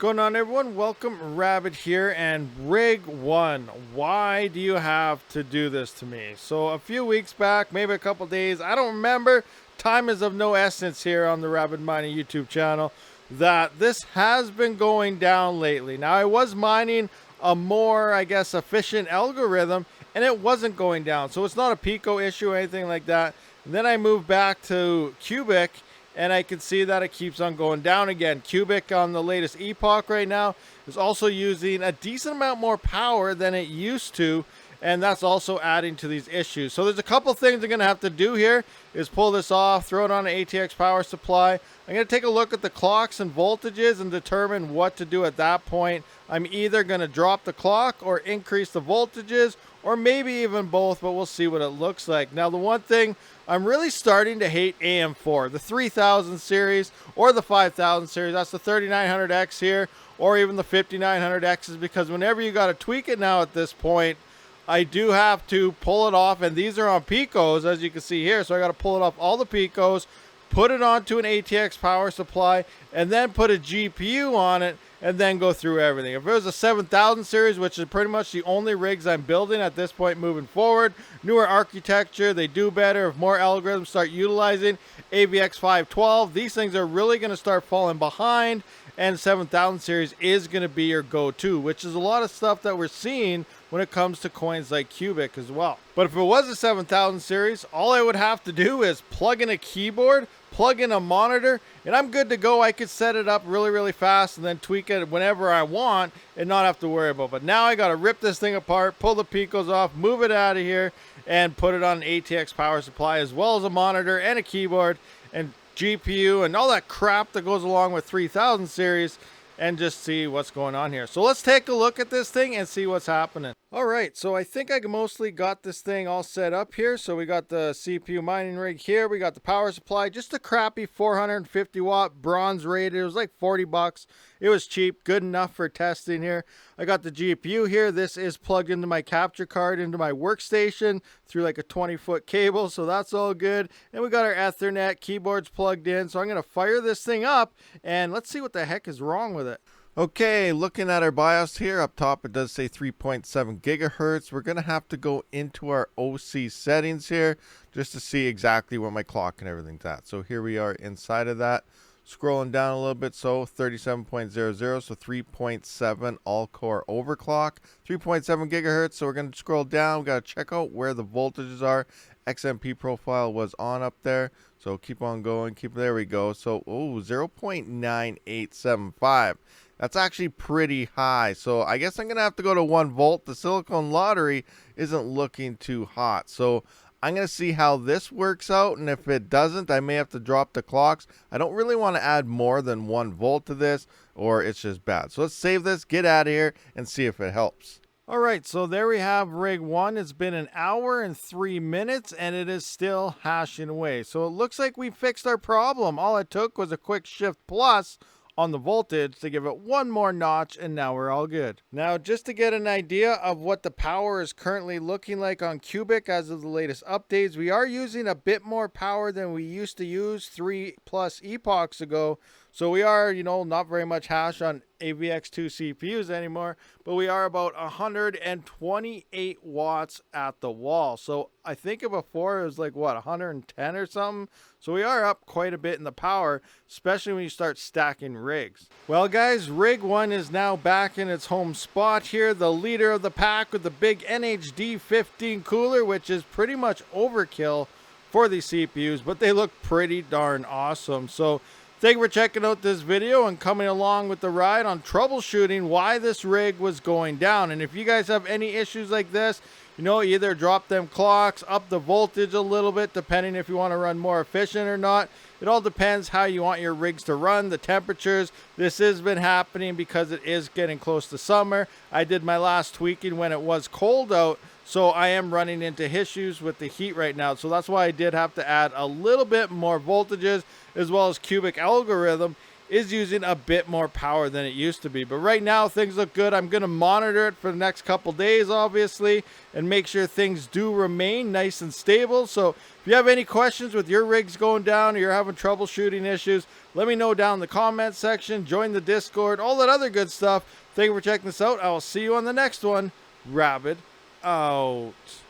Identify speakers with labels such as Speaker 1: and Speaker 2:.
Speaker 1: going on, everyone? Welcome, Rabid here, and Rig 1. Why do you have to do this to me? So a few weeks back, maybe a couple days, I don't remember, time is of no essence here on the Rabid Mining YouTube channel, that this has been going down lately. Now, I was mining a more, I guess, efficient algorithm, and it wasn't going down. So it's not a Pico issue or anything like that. And then I moved back to Cubic, and I can see that it keeps on going down again. Cubic on the latest epoch right now is also using a decent amount more power than it used to, and that's also adding to these issues. So there's a couple things I'm going to have to do here is pull this off, throw it on an ATX power supply. I'm going to take a look at the clocks and voltages and determine what to do at that point. I'm either going to drop the clock or increase the voltages, or maybe even both, but we'll see what it looks like. Now, the one thing I'm really starting to hate AM4, the 3000 series or the 5000 series. That's the 3900X here, or even the 5900Xs, because whenever you got to tweak it now at this point, I do have to pull it off, and these are on Picos, as you can see here. So I got to pull it off all the Picos, put it onto an ATX power supply, and then put a GPU on it, and then go through everything. If it was a 7000 series, which is pretty much the only rigs I'm building at this point moving forward, newer architecture, they do better. If more algorithms start utilizing AVX 512, these things are really going to start falling behind, and 7000 series is going to be your go-to, which is a lot of stuff that we're seeing when it comes to coins like Cubic as well. But if it was a 7000 series, all I would have to do is plug in a keyboard, plug in a monitor, and I'm good to go. I could set it up really fast and then tweak it whenever I want and not have to worry about it. But now I got to rip this thing apart, pull the Picos off, move it out of here, and put it on an ATX power supply, as well as a monitor and a keyboard and GPU and all that crap that goes along with 3000 series, and just see what's going on here. So let's take a look at this thing and see what's happening. All right, so I think I mostly got this thing all set up here. So we got the CPU mining rig here. We got the power supply, just a crappy 450 watt bronze rated. It was like 40 bucks. It was cheap, good enough for testing here. I got the GPU here. This is plugged into my capture card, into my workstation through like a 20-foot cable. So that's all good. And we got our Ethernet keyboards plugged in. So I'm going to fire this thing up and let's see what the heck is wrong with it. Okay, looking at our BIOS here, up top it does say 3.7 gigahertz. We're going to have to go into our OC settings here just to see exactly what my clock and everything's at. So here we are inside of that. Scrolling down a little bit, so 37.00, so 3.7 all-core overclock, 3.7 gigahertz. So we're going to scroll down. We've got to check out where the voltages are. XMP profile was on up there, so keep on going. There we go. So 0.9875. That's actually pretty high. So I guess I'm going to have to go to 1 volt. The silicone lottery isn't looking too hot. So I'm going to see how this works out. And if it doesn't, I may have to drop the clocks. I don't really want to add more than 1 volt to this, or it's just bad. So let's save this, get out of here, and see if it helps. All right, so there we have rig 1. It's been an hour and 3 minutes, and it is still hashing away. So it looks like we fixed our problem. All it took was a quick shift plus on the voltage to give it one more notch, and now we're all good. Now, just to get an idea of what the power is currently looking like on Cubic as of the latest updates, we are using a bit more power than we used to use 3+ epochs ago. So we are, not very much hash on AVX2 CPUs anymore, but we are about 128 watts at the wall. So I think before it was like, 110 or something? So we are up quite a bit in the power, especially when you start stacking rigs. Well, guys, rig 1 is now back in its home spot here. The leader of the pack with the big NHD 15 cooler, which is pretty much overkill for these CPUs, but they look pretty darn awesome. So thank you for checking out this video and coming along with the ride on troubleshooting why this rig was going down. And if you guys have any issues like this, either drop them clocks, up the voltage a little bit, depending if you want to run more efficient or not. It all depends how you want your rigs to run, the temperatures. This has been happening because it is getting close to summer. I did my last tweaking when it was cold out, so I am running into issues with the heat right now. So that's why I did have to add a little bit more voltages as well as Cubic algorithm is using a bit more power than it used to be. But right now things look good. I'm going to monitor it for the next couple days, obviously, and make sure things do remain nice and stable. So if you have any questions with your rigs going down or you're having troubleshooting issues, let me know down in the comment section. Join the Discord, all that other good stuff. Thank you for checking this out. I will see you on the next one. Rabid out.